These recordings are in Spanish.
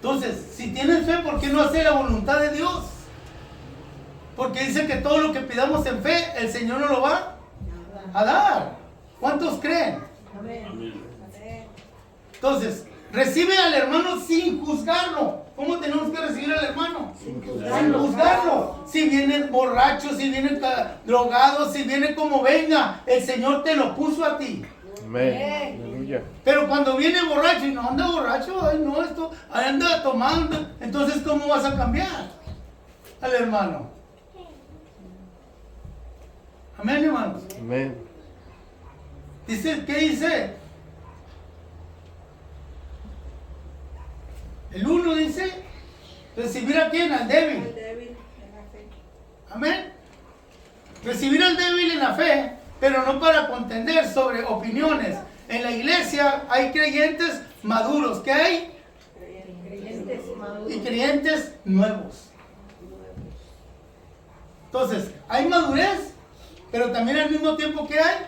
Entonces, si tienes fe, ¿por qué no hacer la voluntad de Dios? Porque dice que todo lo que pidamos en fe, el Señor nos lo va a dar. ¿Cuántos creen? Amén. Entonces, recibe al hermano sin juzgarlo. ¿Cómo tenemos que recibir al hermano? Sin juzgarlo. Si viene borracho, si viene drogado, si viene como venga, el Señor te lo puso a ti. Amén. Aleluya. Pero cuando viene borracho y no anda borracho, ay no, esto anda tomando, entonces ¿cómo vas a cambiar al hermano? Amén, hermanos. Amén. Dice, ¿qué dice? El 1 dice, recibir a quién, al débil. El débil en la fe. Amén. Recibir al débil en la fe, pero no para contender sobre opiniones. En la iglesia hay creyentes maduros. ¿Qué hay? Creyentes maduros. Y creyentes nuevos. Entonces, hay madurez, pero también al mismo tiempo que hay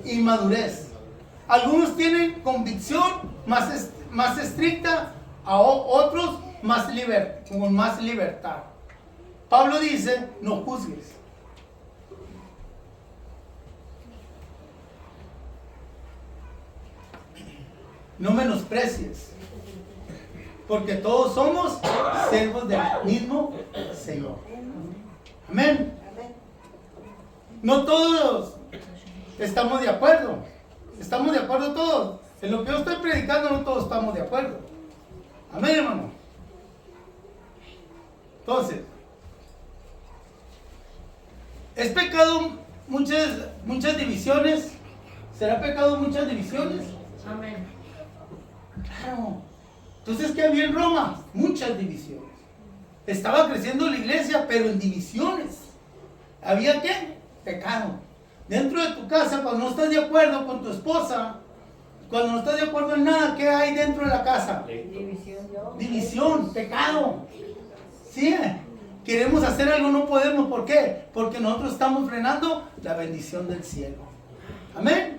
inmadurez. Algunos tienen convicción más estricta, a otros con más libertad. Pablo dice, no juzgues. No menosprecies, porque todos somos siervos del mismo Señor. Amén. No todos estamos de acuerdo. ¿Estamos de acuerdo todos? En lo que yo estoy predicando no todos estamos de acuerdo. Amén, hermano. Entonces, ¿es pecado muchas divisiones? ¿Será pecado muchas divisiones? Amén. Claro. Entonces, ¿qué había en Roma? Muchas divisiones. Estaba creciendo la iglesia, pero en divisiones. ¿Había qué? Pecado. Dentro de tu casa, cuando no estás de acuerdo con tu esposa, cuando no estás de acuerdo en nada, ¿qué hay dentro de la casa? División, pecado. Sí, queremos hacer algo, no podemos. ¿Por qué? Porque nosotros estamos frenando la bendición del cielo. Amén.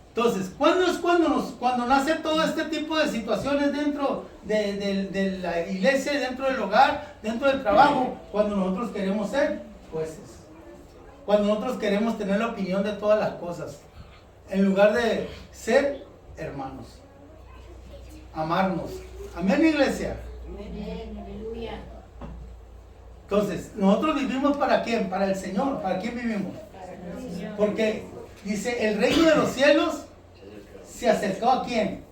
Entonces, ¿cuándo es cuando nace todo este tipo de situaciones dentro de la iglesia, dentro del hogar, dentro del trabajo? Cuando nosotros queremos ser jueces. Cuando nosotros queremos tener la opinión de todas las cosas. En lugar de ser hermanos. Amarnos. Amén, iglesia. Aleluya. Entonces, nosotros vivimos ¿para quién? Para el Señor. ¿Para quién vivimos? Porque dice, el reino de los cielos se acercó ¿a quién?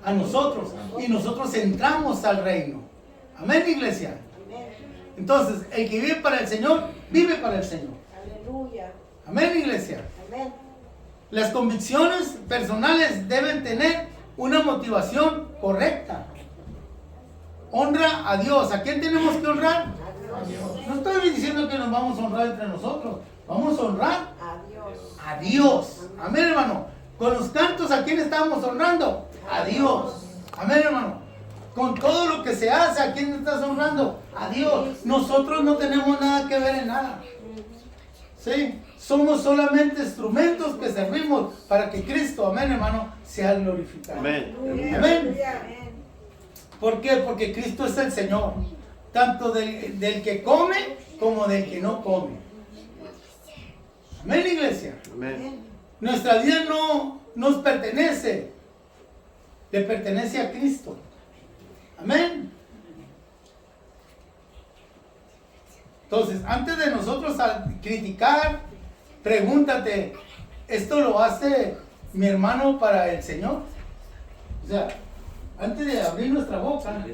A nosotros. Y nosotros entramos al reino. Amén, iglesia. Entonces, el que vive para el Señor, vive para el Señor. Aleluya. Amén, iglesia. Amén. Las convicciones personales deben tener una motivación correcta. Honra a Dios. ¿A quién tenemos que honrar? A Dios. No estoy diciendo que nos vamos a honrar entre nosotros. Vamos a honrar A Dios. a Dios. Amén, hermano. Con los cantos, ¿a quién estamos honrando? A Dios. Amén, hermano. Con todo lo que se hace, ¿a quién estás honrando? A Dios. Nosotros no tenemos nada que ver en nada. ¿Sí? Somos solamente instrumentos que servimos para que Cristo, amén, hermano, sea glorificado. Amén. Amén. ¿Por qué? Porque Cristo es el Señor. Tanto del que come como del que no come. Amén, iglesia. Amén. Nuestra vida no nos pertenece. Le pertenece a Cristo. Amén. Entonces, antes de nosotros criticar, pregúntate, ¿esto lo hace mi hermano para el Señor? O sea, antes de abrir nuestra boca,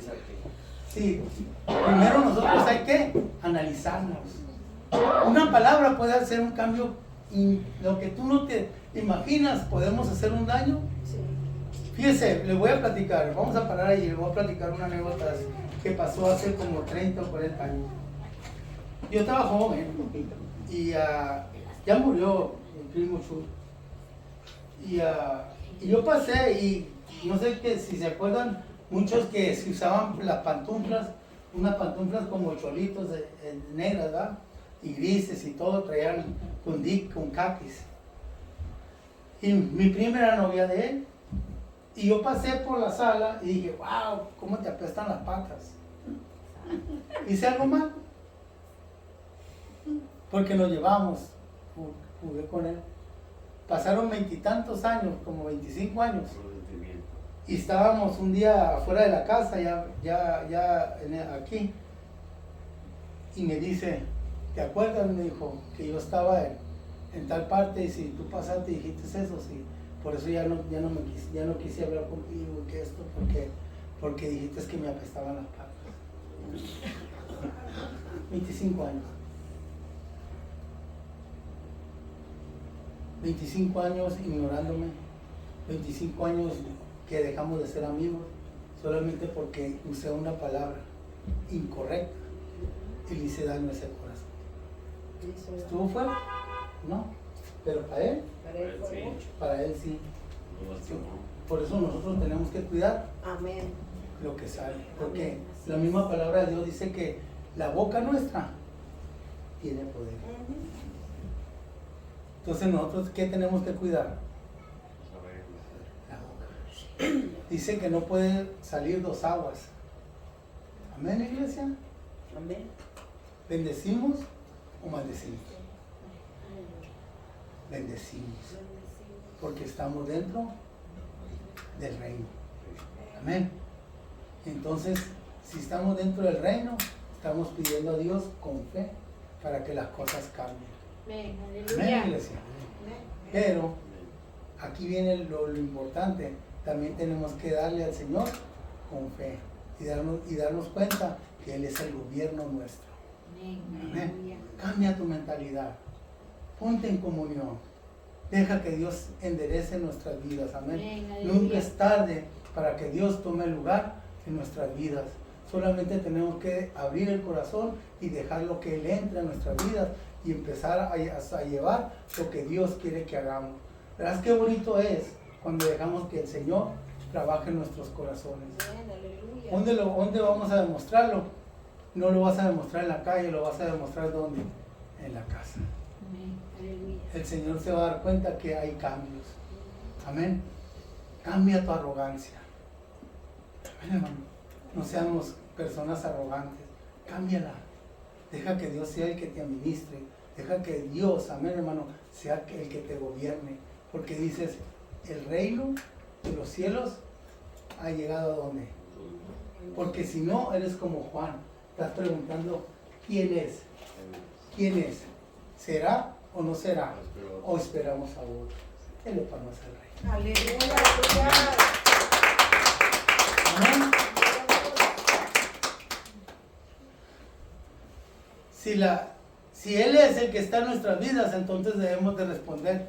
sí, primero nosotros hay que analizarnos. Una palabra puede hacer un cambio y lo que tú no te imaginas, podemos hacer un daño. Fíjese, les voy a platicar, vamos a parar ahí, les voy a platicar una anécdota que pasó hace como 30 o 40 años. Yo estaba joven y ya murió mi primo Chu. Y yo pasé y no sé si se acuerdan, muchos que se usaban las pantuflas, unas pantuflas como cholitos negras, ¿verdad? Y grises y todo, traían con caquis. Y mi prima era novia de él. Y yo pasé por la sala y dije, wow, cómo te apestan las patas. ¿Hice algo mal? Porque lo llevamos, jugué con él. Pasaron 20 y tantos años, como 25 años. Y estábamos un día afuera de la casa, aquí. Y me dice, ¿te acuerdas? Me dijo que yo estaba en tal parte y si tú pasaste y dijiste eso, sí. Por eso ya no quise hablar contigo y que esto, porque dijiste que me apestaban las patas. 25 años. 25 años ignorándome. 25 años que dejamos de ser amigos solamente porque usé una palabra incorrecta y le hice daño a ese corazón. ¿Estuvo fuera? No. Pero para él sí. Por eso nosotros tenemos que cuidar Amén. lo que sale. Porque la misma palabra de Dios dice que la boca nuestra tiene poder. Entonces nosotros, ¿qué tenemos que cuidar? La boca. Dice que no puede salir dos aguas. Amén, iglesia. Amén. ¿Bendecimos o maldecimos? Bendecimos. Porque estamos dentro del reino. Amén. Entonces, si estamos dentro del reino, estamos pidiendo a Dios con fe para que las cosas cambien. Amén. Amén, iglesia. Pero aquí viene lo importante. También tenemos que darle al Señor con fe y darnos cuenta que Él es el gobierno nuestro. Amén. Cambia tu mentalidad. Ponte en comunión. Deja que Dios enderece nuestras vidas. Amén. Nunca es tarde para que Dios tome el lugar en nuestras vidas. Solamente tenemos que abrir el corazón y dejarlo que Él entre en nuestras vidas y empezar a llevar lo que Dios quiere que hagamos. ¿Verás qué bonito es cuando dejamos que el Señor trabaje en nuestros corazones? ¿Dónde vamos a demostrarlo? No lo vas a demostrar en la calle, lo vas a demostrar ¿dónde? En la casa. El Señor se va a dar cuenta que hay cambios. Amén. Cambia tu arrogancia. Amén, hermano. No seamos personas arrogantes. Cámbiala. Deja que Dios sea el que te administre. Deja que Dios, amén, hermano, sea el que te gobierne. Porque dices, el reino de los cielos ha llegado a dónde. Porque si no, eres como Juan. Estás preguntando, ¿quién es? ¿Quién es? ¿Será o no será? ¿O esperamos a otro? Denle palmas al Rey. Aleluya. Amén. Si Él es el que está en nuestras vidas, entonces debemos de responder.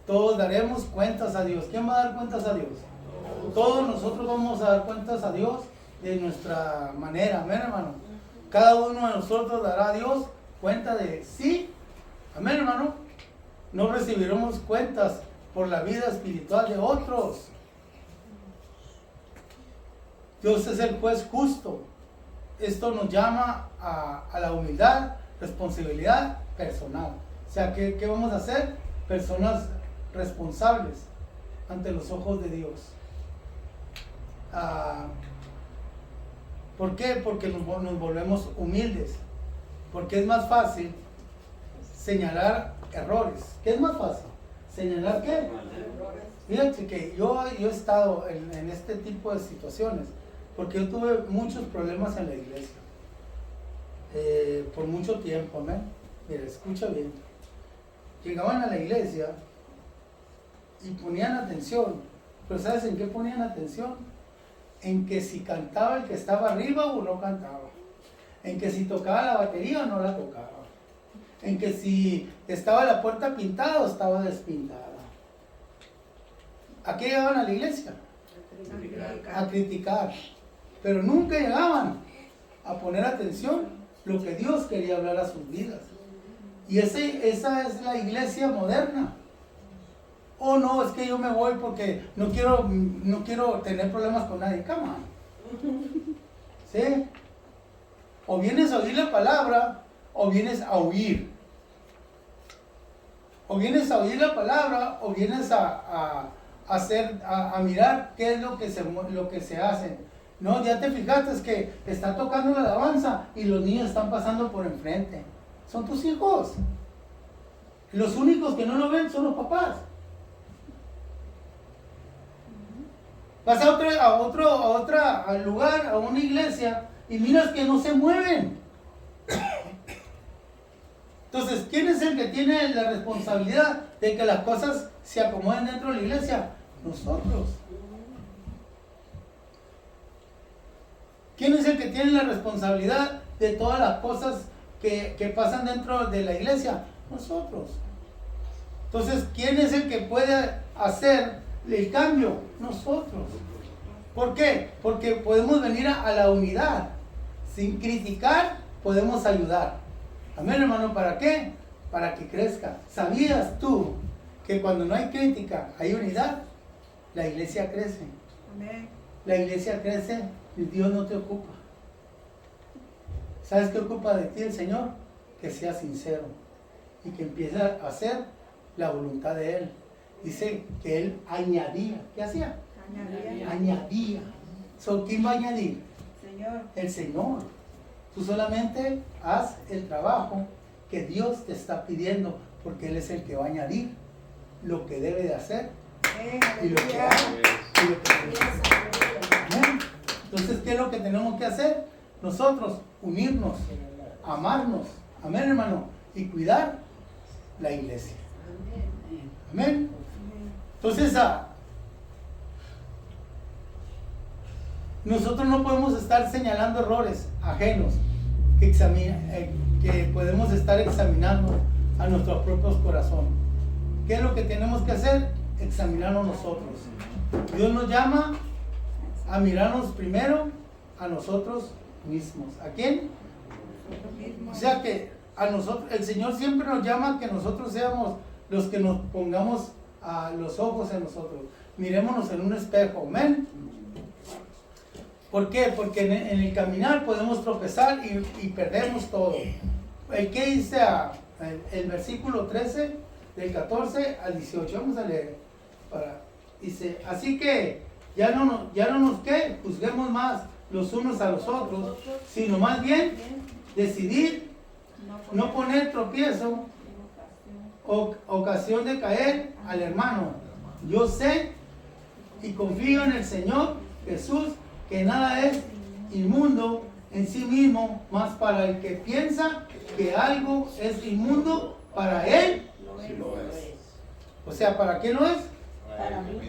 Todos daremos cuentas a Dios. ¿Quién va a dar cuentas a Dios? Todos nosotros vamos a dar cuentas a Dios de nuestra manera. Amén, hermano. Cada uno de nosotros dará a Dios cuenta de sí. Amén, hermano. No recibiremos cuentas por la vida espiritual de otros. Dios es el juez justo. Esto nos llama a la humildad, responsabilidad personal. O sea, ¿qué vamos a hacer? Personas responsables ante los ojos de Dios. ¿Por qué? Porque nos volvemos humildes. Porque es más fácil señalar errores. ¿Qué es más fácil? ¿Señalar qué? Fíjate que yo he estado en este tipo de situaciones. Porque yo tuve muchos problemas en la iglesia. Por mucho tiempo, amén. Mira, escucha bien. Llegaban a la iglesia y ponían atención. Pero ¿sabes en qué ponían atención? En que si cantaba el que estaba arriba o no cantaba. En que si tocaba la batería o no la tocaba. En que si estaba la puerta pintada o estaba despintada. ¿A qué llegaban a la iglesia? A criticar. Pero nunca llegaban a poner atención lo que Dios quería hablar a sus vidas. Y esa es la iglesia moderna. Oh, no, es que yo me voy porque no quiero tener problemas con nadie. Cama. ¿Sí? O vienes a oír la palabra o vienes a huir. O vienes a oír la palabra o vienes a a mirar qué es lo que se hace. No, ya te fijaste que está tocando la alabanza y los niños están pasando por enfrente. Son tus hijos. Los únicos que no lo ven son los papás. Vas al lugar, a una iglesia, y miras que no se mueven. Entonces, ¿quién es el que tiene la responsabilidad de que las cosas se acomoden dentro de la iglesia? Nosotros. ¿Quién es el que tiene la responsabilidad de todas las cosas que pasan dentro de la iglesia? Nosotros. Entonces, ¿quién es el que puede hacer el cambio? Nosotros. ¿Por qué? Porque podemos venir a la unidad. Sin criticar, podemos ayudar. Amén, hermano. ¿Para qué? Para que crezca. ¿Sabías tú que cuando no hay crítica, hay unidad? La iglesia crece. Amén. La iglesia crece y Dios no te ocupa. ¿Sabes qué ocupa de ti el Señor? Que seas sincero y que empieces a hacer la voluntad de Él. Dice que Él añadía. ¿Qué hacía? Añadía. ¿Quién va a añadir? Señor. El Señor. Tú solamente haz el trabajo que Dios te está pidiendo, porque Él es el que va a añadir lo que debe de hacer y lo que hace y lo que debe de hacer. Amén. Entonces, ¿qué es lo que tenemos que hacer? Nosotros unirnos, amarnos, amén, hermano, y cuidar la iglesia. Amén. Entonces, nosotros no podemos estar señalando errores ajenos que podemos estar examinando a nuestros propios corazones. ¿Qué es lo que tenemos que hacer? Examinarnos nosotros. Dios nos llama a mirarnos primero a nosotros mismos. ¿A quién? O sea que a nosotros, el Señor siempre nos llama a que nosotros seamos los que nos pongamos a los ojos en nosotros. Mirémonos en un espejo. Amén. ¿Por qué? Porque en el caminar podemos tropezar y perdemos todo. ¿Qué dice el versículo 13 del 14 al 18? Vamos a leer. Dice, así que ya no nos juzguemos más los unos a los otros, sino más bien decidir no poner tropiezo o ocasión de caer al hermano. Yo sé y confío en el Señor Jesús que nada es inmundo en sí mismo, más para el que piensa que algo es inmundo, para él Sí lo es. o sea, ¿para quién lo es? Para mí.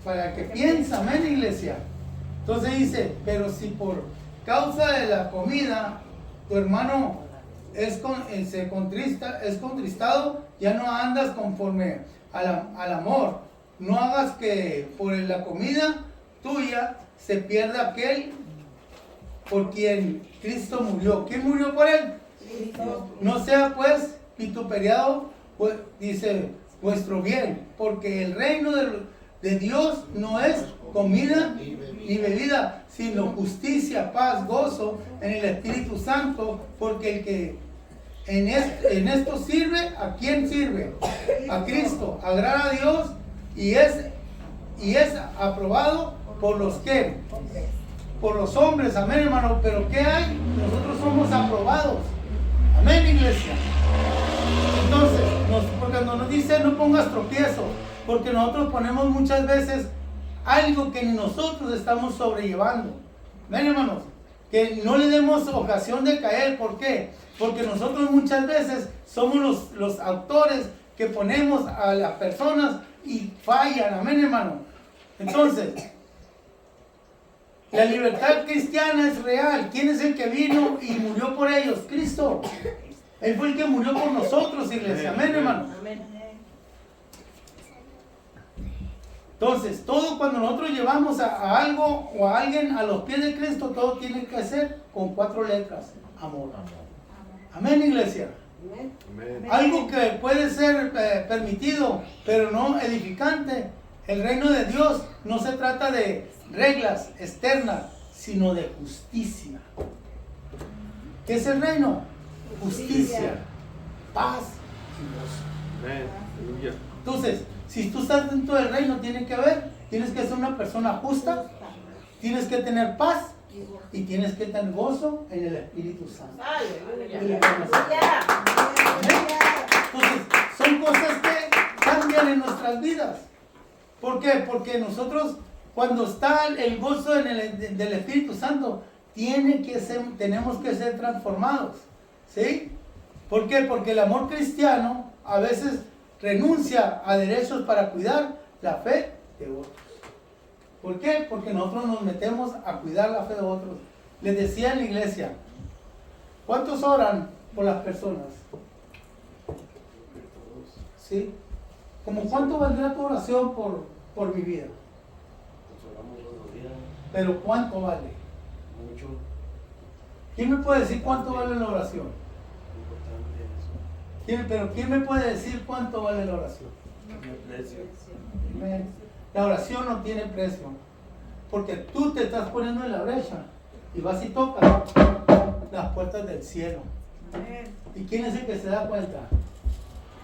Para el que piensa, amén, iglesia. Entonces dice, pero si por causa de la comida tu hermano es contristado, ya no andas conforme al amor. No hagas que por la comida tuya se pierda aquel por quien Cristo murió. ¿Quién murió por él? Cristo. No sea pues vituperiado, pues, dice, vuestro bien, porque el reino de Dios no es comida ni bebida, sino justicia, paz, gozo en el Espíritu Santo, porque el que en esto sirve, ¿a quién sirve? A Cristo, agrada a Dios y es aprobado por los que, por los hombres, amén, hermano. Pero ¿qué hay? Nosotros somos aprobados, amén, iglesia. Entonces, porque cuando nos dice no pongas tropiezo, porque nosotros ponemos muchas veces algo que nosotros estamos sobrellevando, amén, hermanos, que no le demos ocasión de caer. ¿Por qué? Porque nosotros muchas veces somos los autores que ponemos a las personas y fallan, amén, hermano. Entonces, la libertad cristiana es real. ¿Quién es el que vino y murió por ellos? Cristo. Él fue el que murió por nosotros, iglesia. Amén, hermano. Amén. Entonces, todo cuando nosotros llevamos a algo o a alguien a los pies de Cristo, todo tiene que ser con 4 letras. Amor. Amén, iglesia. Amén. Algo que puede ser permitido, pero no edificante. El reino de Dios no se trata de reglas externas, sino de justicia. ¿Qué es el reino? Justicia, paz y gozo. Amén. Aleluya. Entonces, Si tú estás dentro del reino, tienes que ser una persona justa, tienes que tener paz y tienes que tener gozo en el Espíritu Santo. Entonces, son cosas que cambian en nuestras vidas. ¿Por qué? Porque nosotros, cuando está el gozo del Espíritu Santo, tenemos que ser transformados. ¿Sí? ¿Por qué? Porque el amor cristiano a veces renuncia a derechos para cuidar la fe de otros. ¿Por qué? Porque nosotros nos metemos a cuidar la fe de otros. Les decía en la iglesia, ¿cuántos oran por las personas? ¿Sí? ¿Cómo cuánto valdrá tu oración por mi vida? Pero ¿cuánto vale? Mucho. ¿Quién me puede decir cuánto vale la oración? ¿Quién me puede decir cuánto vale la oración? La oración no tiene precio, porque tú te estás poniendo en la brecha y vas y tocas las puertas del cielo. ¿Y quién es el que se da cuenta?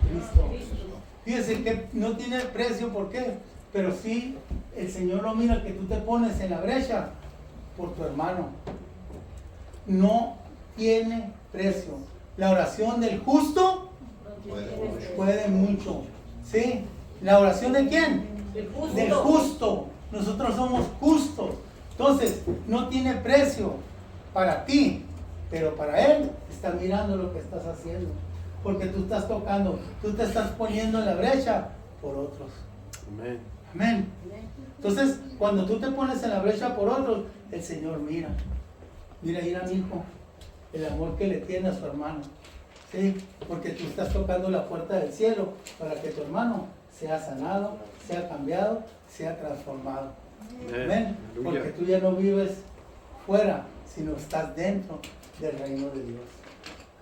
Cristo. Fíjese que no tiene precio, ¿por qué? Pero sí, el Señor lo mira que tú te pones en la brecha por tu hermano. No tiene precio. La oración del justo puede mucho. ¿Sí? ¿La oración de quién? Del justo. Nosotros somos justos. Entonces, no tiene precio para ti, pero para Él está mirando lo que estás haciendo. Porque tú estás tocando, tú te estás poniendo en la brecha por otros. Amén. Amén. Entonces, cuando tú te pones en la brecha por otros, el Señor mira a mi hijo, el amor que le tiene a su hermano. ¿Sí? Porque tú estás tocando la puerta del cielo para que tu hermano sea sanado, sea cambiado, sea transformado. Amén. Porque tú ya no vives fuera, sino estás dentro del reino de Dios.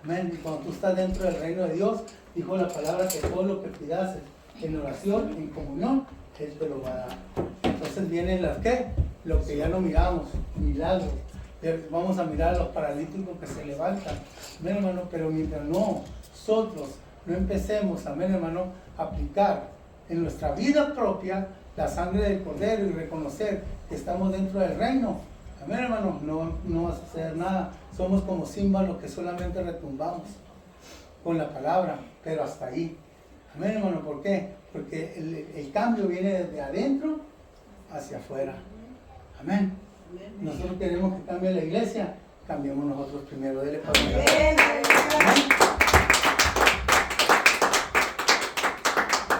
Amén. Y cuando tú estás dentro del reino de Dios, dijo la palabra que todo lo que pidas en oración, en comunión, Él te lo va a dar. Entonces vienen las que, lo que ya no miramos, milagros. Vamos a mirar a los paralíticos que se levantan. Amén, hermano, pero mientras nosotros no empecemos, amén, hermano, a aplicar en nuestra vida propia la sangre del Cordero y reconocer que estamos dentro del reino, amén, hermano, no va a suceder nada. Somos como címbalos que solamente retumbamos con la palabra, pero hasta ahí. Amén, hermano, ¿por qué? Porque el cambio viene desde adentro hacia afuera. Amén. Nosotros queremos que cambie la iglesia, cambiemos nosotros primero. Dele para Amén.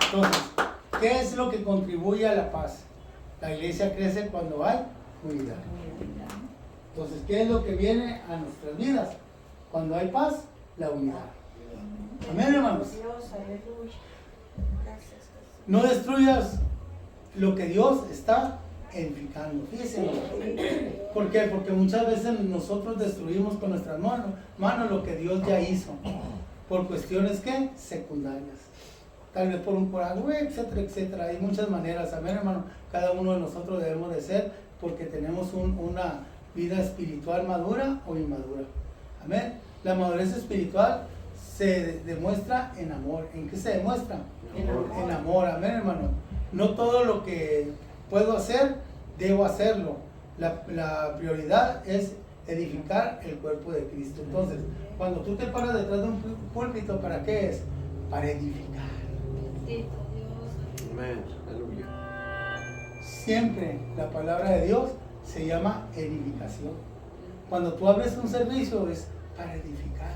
Entonces, ¿qué es lo que contribuye a la paz? La iglesia crece cuando hay unidad. Entonces, ¿qué es lo que viene a nuestras vidas? Cuando hay paz, la unidad. Amén, hermanos. No destruyas lo que Dios está edificando. Fíjense. ¿Por qué? Porque muchas veces nosotros destruimos con nuestras manos lo que Dios ya hizo. Por cuestiones que secundarias. Tal vez por un coraje, etcétera, etcétera. Hay muchas maneras. Amén, hermano. Cada uno de nosotros debemos de ser porque tenemos una vida espiritual madura o inmadura. Amén. La madurez espiritual se demuestra en amor. ¿En qué se demuestra? En amor. Amén, hermano. No todo lo que puedo hacer, debo hacerlo. La prioridad es edificar el cuerpo de Cristo. Entonces, cuando tú te paras detrás de un púlpito, ¿para qué es? Para edificar. Amén. Aleluya. Siempre la palabra de Dios se llama edificación. Cuando tú abres un servicio es para edificar.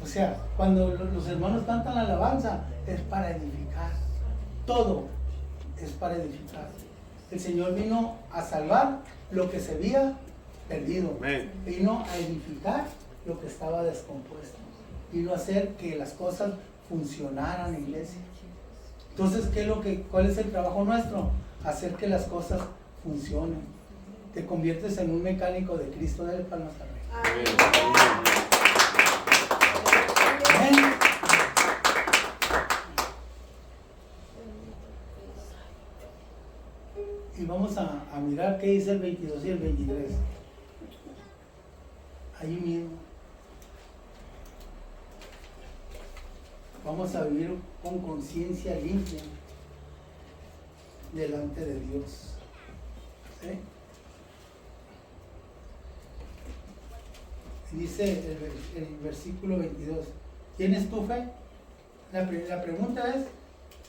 O sea, cuando los hermanos cantan alabanza es para edificar. Todo es para edificar. El Señor vino a salvar lo que se había perdido. Amén. Vino a edificar lo que estaba descompuesto. Vino a hacer que las cosas funcionaran en la iglesia. Entonces, ¿cuál es el trabajo nuestro? Hacer que las cosas funcionen. Te conviertes en un mecánico de Cristo. Dale palmas al Rey. Amén. Y vamos a mirar qué dice el 22 y el 23. Ahí mismo. vamos a vivir con conciencia limpia delante de Dios. ¿Sí? Dice el versículo 22, ¿tienes tu fe? La pregunta es,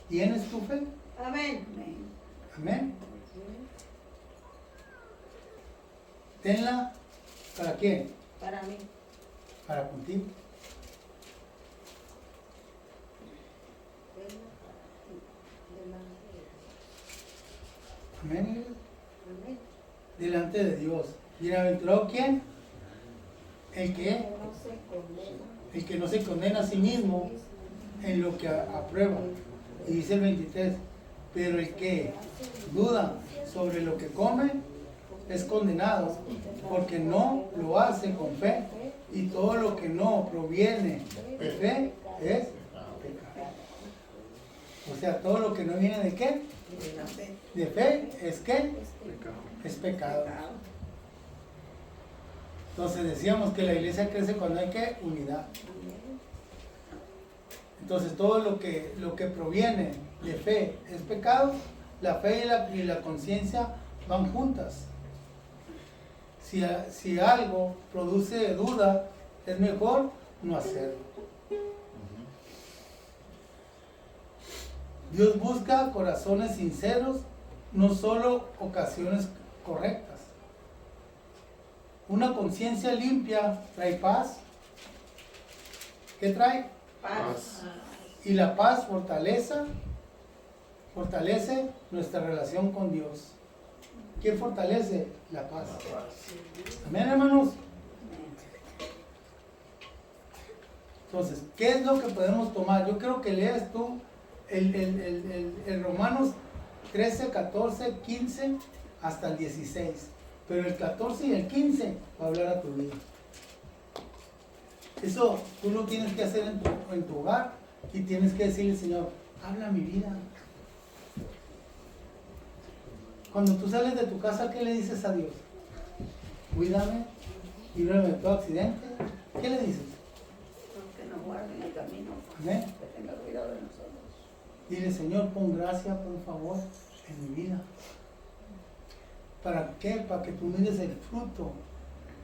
¿tienes tu fe? Amén. Amén. Tenla, ¿para quién? Para mí. Para contigo. Amén. Amén. Delante de Dios. Bienaventurado quién? El que No se condena. el que no se condena a sí mismo en lo que aprueba. Y dice el 23, pero el que duda sobre lo que come es condenado, porque no lo hace con fe, y todo lo que no proviene de fe es pecado. O sea, todo lo que no viene de qué? De la fe. De fe es qué? Pecado. Es pecado. Entonces decíamos que la iglesia crece cuando hay que unidad. Entonces todo lo que proviene de fe es pecado. La fe y la conciencia van juntas. Si algo produce duda, es mejor no hacerlo. Dios busca corazones sinceros, no solo ocasiones correctas. Una conciencia limpia trae paz. ¿Qué trae? Paz. Y la paz fortalece nuestra relación con Dios. ¿Qué fortalece? La paz. Amén, hermanos. Entonces, ¿qué es lo que podemos tomar? Yo creo que leas tú el Romanos 13, 14, 15 hasta el 16. Pero el 14 y el 15 va a hablar a tu vida. Eso tú lo tienes que hacer en tu hogar y tienes que decirle, Señor, habla mi vida. Cuando tú sales de tu casa, ¿qué le dices a Dios? Cuídame, líbrame de todo accidente. ¿Qué le dices? Que nos guarden el camino. Amén. Que tenga cuidado de nosotros. Dile, Señor, pon gracia, por favor, en mi vida. ¿Para qué? Para que tú mires el fruto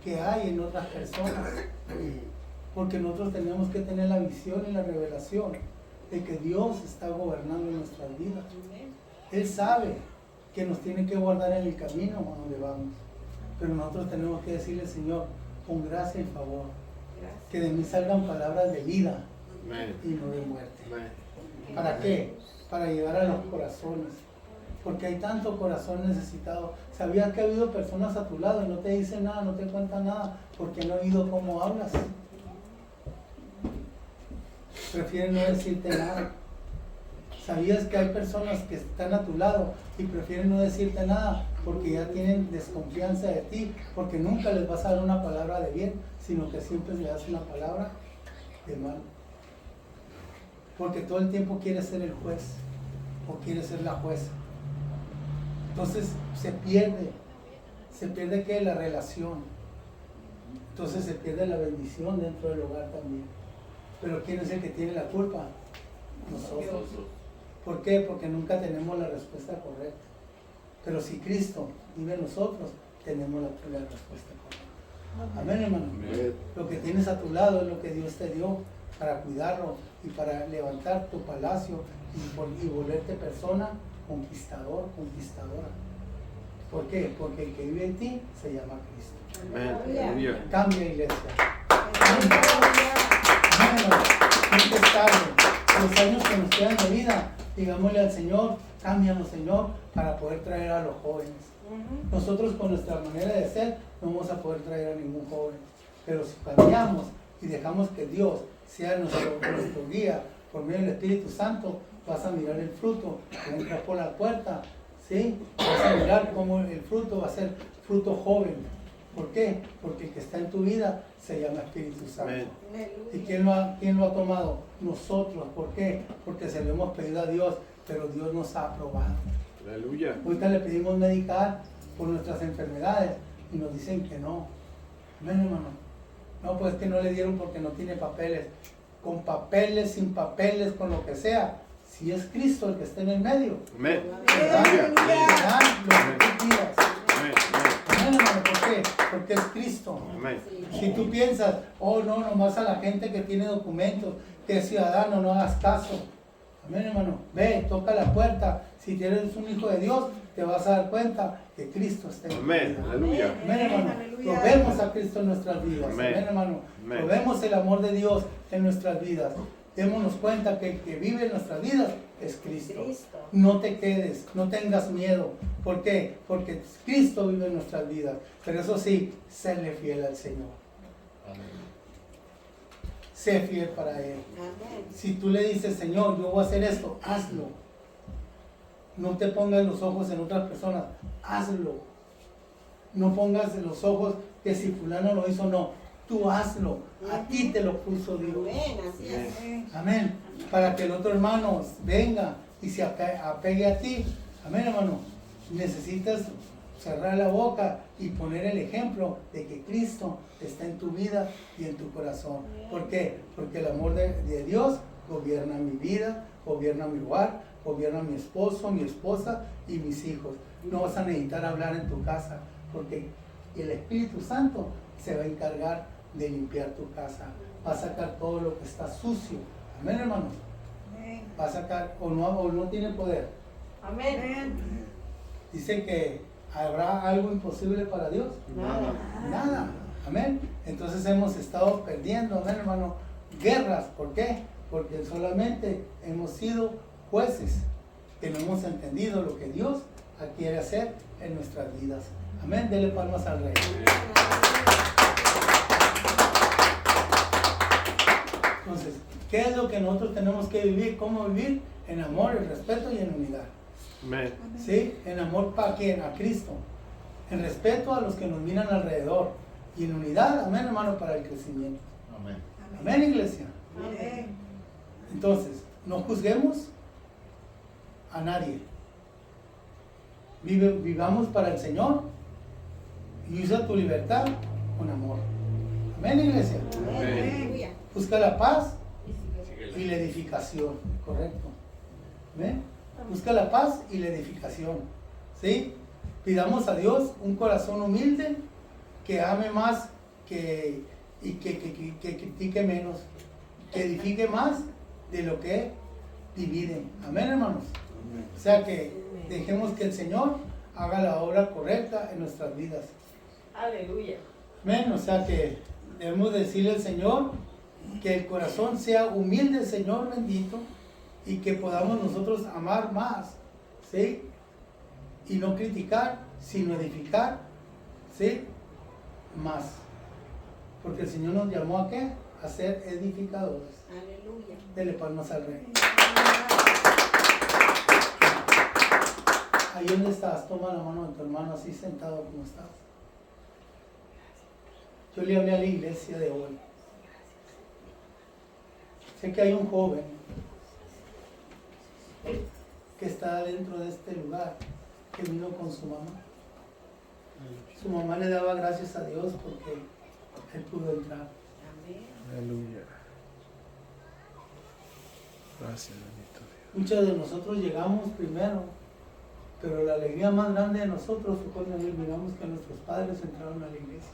que hay en otras personas. Porque nosotros tenemos que tener la visión y la revelación de que Dios está gobernando nuestras vidas. Él sabe que nos tiene que guardar en el camino a donde vamos. Pero nosotros tenemos que decirle, Señor, con gracia y favor, que de mí salgan palabras de vida y no de muerte. ¿Para qué? Para llegar a los corazones. Porque hay tanto corazón necesitado. ¿Sabías que ha habido personas a tu lado y no te dicen nada, no te cuentan nada, porque no han oído cómo hablas? Prefieren no decirte nada. ¿Sabías que hay personas que están a tu lado y prefieren no decirte nada porque ya tienen desconfianza de ti, porque nunca les vas a dar una palabra de bien, sino que siempre les das una palabra de mal? Porque todo el tiempo quieres ser el juez o quieres ser la jueza. Entonces se pierde ¿qué? La relación. Entonces se pierde la bendición dentro del hogar también. Pero ¿quién es el que tiene la culpa? Nosotros. ¿Por qué? Porque nunca tenemos la respuesta correcta. Pero si Cristo vive en nosotros, tenemos la respuesta correcta. Amén, hermano. Amén. Lo que tienes a tu lado es lo que Dios te dio para cuidarlo y para levantar tu palacio y volverte persona conquistador, conquistadora. ¿Por qué? Porque el que vive en ti se llama Cristo. Amén. Aleluya. Cambia, iglesia. Amén, hermano. Nunca es tarde. Los años que nos quedan de vida, digámosle al Señor, cámbianos, Señor, para poder traer a los jóvenes. Nosotros con nuestra manera de ser no vamos a poder traer a ningún joven. Pero si cambiamos y dejamos que Dios sea nuestro guía por medio del Espíritu Santo, vas a mirar el fruto que entra por la puerta, ¿sí? Vas a mirar cómo el fruto va a ser fruto joven. ¿Por qué? Porque el que está en tu vida se llama Espíritu Santo. Amén. ¿Y quién lo ha tomado? Nosotros. ¿Por qué? Porque se lo hemos pedido a Dios, pero Dios nos ha aprobado. Aleluya. Ahorita le pedimos medicar por nuestras enfermedades y nos dicen que no. Amén, hermano. No, pues que no le dieron porque no tiene papeles. con papeles, sin papeles, con lo que sea. Si es Cristo el que está en el medio, Amén. te dan Aleluya. lo que tú pidas. Amén. Amén, hermano, ¿por qué? Porque es Cristo. Amén. Si tú piensas, oh no, nomás a la gente que tiene documentos, que es ciudadano, no hagas caso. Amén, hermano. Ve, toca la puerta. Si eres un hijo de Dios, te vas a dar cuenta que Cristo está en tu Amén. vida. Aleluya. Amén, hermano. Probemos a Cristo en nuestras vidas. Amén. Amén, hermano. Amén. Probemos el amor de Dios en nuestras vidas. Démonos cuenta que el que vive en nuestras vidas es Cristo. No te quedes, no tengas miedo. ¿Por qué? Porque Cristo vive en nuestras vidas. Pero eso sí, serle fiel al Señor. Sé fiel para Él. Si tú le dices, Señor, yo voy a hacer esto, hazlo. No te pongas los ojos en otras personas, hazlo. No pongas los ojos que si fulano lo hizo, no. Tú hazlo. A ti te lo puso Dios. Amén. Para que el otro hermano venga y se apegue a ti. Amén, hermano. Necesitas cerrar la boca y poner el ejemplo de que Cristo está en tu vida y en tu corazón. ¿Por qué? Porque el amor de Dios gobierna mi vida, gobierna mi hogar, gobierna mi esposo, mi esposa y mis hijos. No vas a necesitar hablar en tu casa porque el Espíritu Santo se va a encargar de limpiar tu casa. Va a sacar todo lo que está sucio. Amén, hermanos. Va a sacar, o no tiene poder. Amén. Dice que ¿habrá algo imposible para Dios? Nada. Amén. Entonces hemos estado perdiendo, amén, hermano, guerras. ¿Por qué? Porque solamente hemos sido jueces, que no hemos entendido lo que Dios quiere hacer en nuestras vidas. Amén. Dele palmas al Rey. Entonces, ¿qué es lo que nosotros tenemos que vivir? ¿Cómo vivir? En amor, en respeto y en unidad. Amén. ¿Sí? En amor para quién? A Cristo. En respeto a los que nos miran alrededor. Y en unidad, amén, hermano, para el crecimiento. Amén. Amén, iglesia. Amén. Entonces, no juzguemos a nadie. Vivamos para el Señor y usa tu libertad con amor. Amén, iglesia. Amén. Busca la paz y la edificación, correcto. ¿Ven? Busca la paz y la edificación. ¿Sí? Pidamos a Dios un corazón humilde que ame más que critique menos, que edifique más de lo que divide. Amén, hermanos. O sea que dejemos que el Señor haga la obra correcta en nuestras vidas. Aleluya. Amén. O sea que debemos decirle al Señor que el corazón sea humilde, Señor bendito, y que podamos nosotros amar más, ¿sí? Y no criticar, sino edificar, ¿sí? Más. Porque el Señor nos llamó ¿a qué? A ser edificadores. Aleluya. Dele palmas al Rey. Ahí donde estás, toma la mano de tu hermano así sentado como estás. Yo le hablé a la iglesia de hoy. Sé que hay un joven que está dentro de este lugar, que vino con su mamá. Su mamá le daba gracias a Dios porque él pudo entrar. Amén. Aleluya. Gracias, bendito Dios. Muchos de nosotros llegamos primero, pero la alegría más grande de nosotros fue cuando miramos que nuestros padres entraron a la iglesia.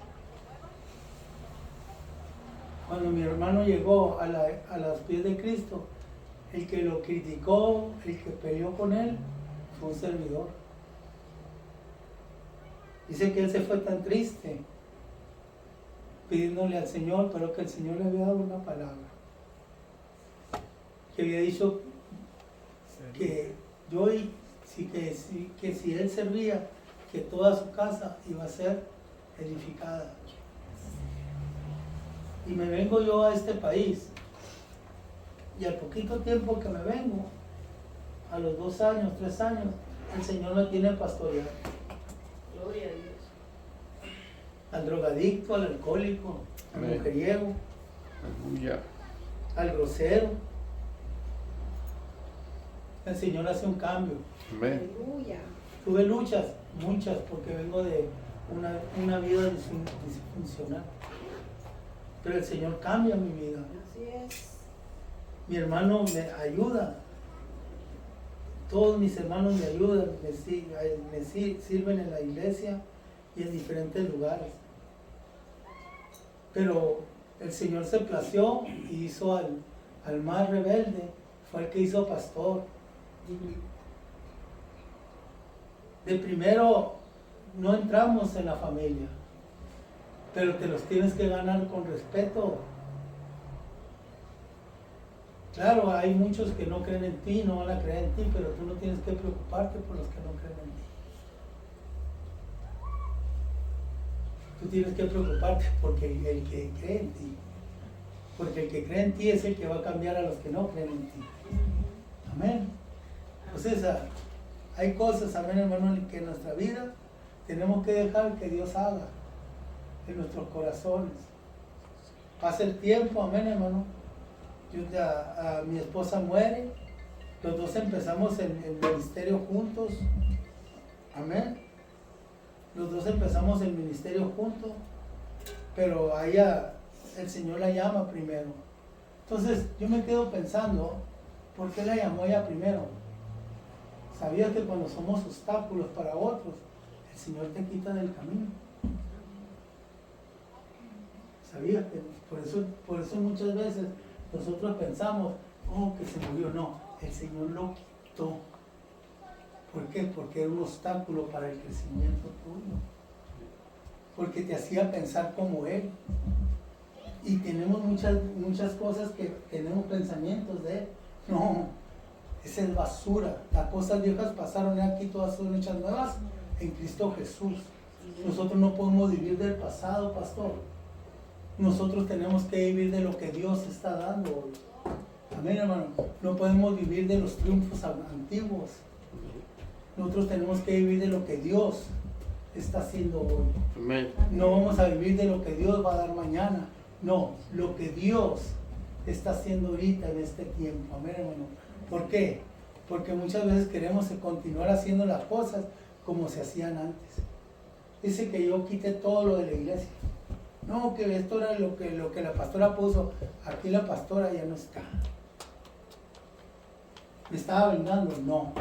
Cuando mi hermano llegó a los pies de Cristo, el que lo criticó, el que peleó con él, fue un servidor. Dice que él se fue tan triste, pidiéndole al Señor, pero que el Señor le había dado una palabra. Que había dicho que si él servía, que toda su casa iba a ser edificada. Y me vengo yo a este país, y al poquito tiempo que me vengo, a los 2 años, 3 años, el Señor me tiene pastoreado. Gloria a Dios. Al drogadicto, al alcohólico, al Amén. mujeriego, Aleluya. al grosero. El Señor hace un cambio. Amén. Aleluya. Tuve luchas, muchas, porque vengo de una vida disfuncional. Pero el Señor cambia mi vida. Así es. mi hermano me ayuda. Todos mis hermanos me ayudan, me sirven en la iglesia y en diferentes lugares. Pero el Señor se plació y hizo al más rebelde, fue el que hizo pastor. De primero no entramos en la familia, pero te los tienes que ganar con respeto. Claro, hay muchos que no creen en ti, no van a creer en ti, pero tú no tienes que preocuparte por los que no creen en ti. Tú tienes que preocuparte porque el que cree en ti, porque el que cree en ti es el que va a cambiar a los que no creen en ti. Amén. Entonces, hay cosas, amén, hermano, que en nuestra vida tenemos que dejar que Dios haga en nuestros corazones. Pasa el tiempo, amén, hermano. Mi esposa muere, los dos empezamos el ministerio juntos, amén. Los dos empezamos el ministerio juntos, pero a ella el Señor la llama primero. Entonces yo me quedo pensando, ¿por qué la llamó ella primero? ¿Sabías que cuando somos obstáculos para otros, el Señor te quita del camino? ¿Sabías que por eso muchas veces nosotros pensamos, oh, que se murió? No, el Señor lo quitó. ¿Por qué? Porque era un obstáculo para el crecimiento tuyo. Porque te hacía pensar como Él. Y tenemos muchas cosas que tenemos pensamientos de Él. No, esa es basura. Las cosas viejas pasaron y aquí todas son hechas nuevas en Cristo Jesús. Nosotros no podemos vivir del pasado, pastor. Nosotros tenemos que vivir de lo que Dios está dando hoy. Amén, hermano. No podemos vivir de los triunfos antiguos. Nosotros tenemos que vivir de lo que Dios está haciendo hoy. Amén. No vamos a vivir de lo que Dios va a dar mañana. No, lo que Dios está haciendo ahorita en este tiempo. Amén, hermano. ¿Por qué? Porque muchas veces queremos continuar haciendo las cosas como se hacían antes. Dice que yo quité todo lo de la iglesia. No, que esto era lo que la pastora puso. Aquí la pastora ya no está. ¿Me estaba vengando? No.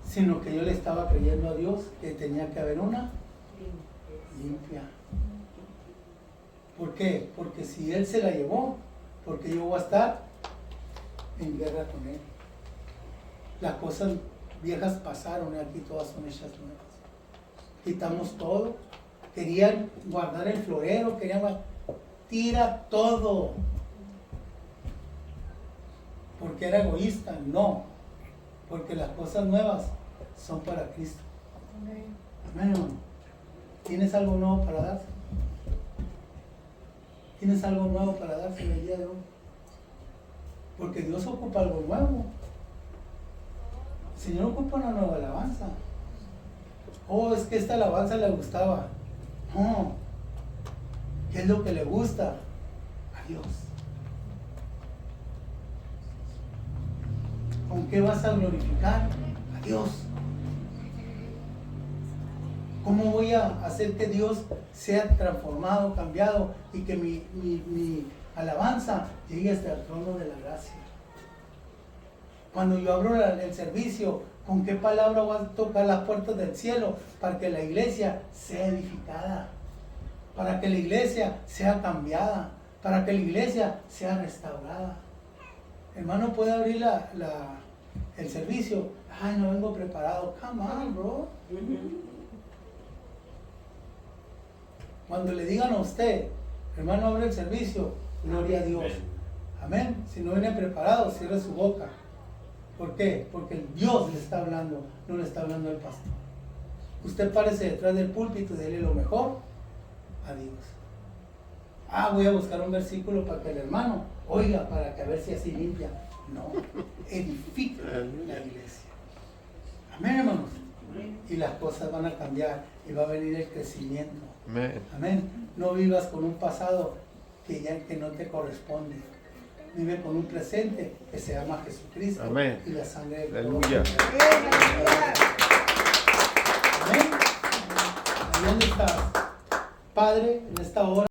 Sino que yo le estaba creyendo a Dios que tenía que haber una limpia. ¿Por qué? Porque si Él se la llevó, porque yo voy a estar en guerra con Él. Las cosas viejas pasaron y aquí todas son hechas nuevas. Quitamos todo. Querían guardar el florero, tira todo. Porque era egoísta, no. Porque las cosas nuevas son para Cristo. Amén, hermano. ¿Tienes algo nuevo para darse? ¿Tienes algo nuevo para darse el día de hoy? Porque Dios ocupa algo nuevo. El Señor ocupa una nueva alabanza. Oh, es que esta alabanza le gustaba. No. ¿Qué es lo que le gusta? A Dios. ¿Con qué vas a glorificar? A Dios. ¿Cómo voy a hacer que Dios sea transformado, cambiado y que mi alabanza llegue hasta el trono de la gracia? Cuando yo abro el servicio, ¿con qué palabra voy a tocar las puertas del cielo para que la iglesia sea edificada? Para que la iglesia sea cambiada, para que la iglesia sea restaurada. Hermano, puede abrir el servicio. Ay, no vengo preparado. Come on, bro. Cuando le digan a usted, hermano, abre el servicio, gloria a Dios. Amén. Si no viene preparado, cierre su boca. ¿Por qué? Porque el Dios le está hablando, no le está hablando el pastor. Usted párese detrás del púlpito y dele lo mejor a Dios. Voy a buscar un versículo para que el hermano oiga, para que a ver si así limpia. No, edifica la iglesia. Amén, hermanos. Y las cosas van a cambiar y va a venir el crecimiento. Amén. Amén. No vivas con un pasado que no te corresponde. Vive con un presente que se llama Jesucristo. Amén. Y la sangre de Aleluya. Amén. Ahí donde estás, Padre, en esta hora.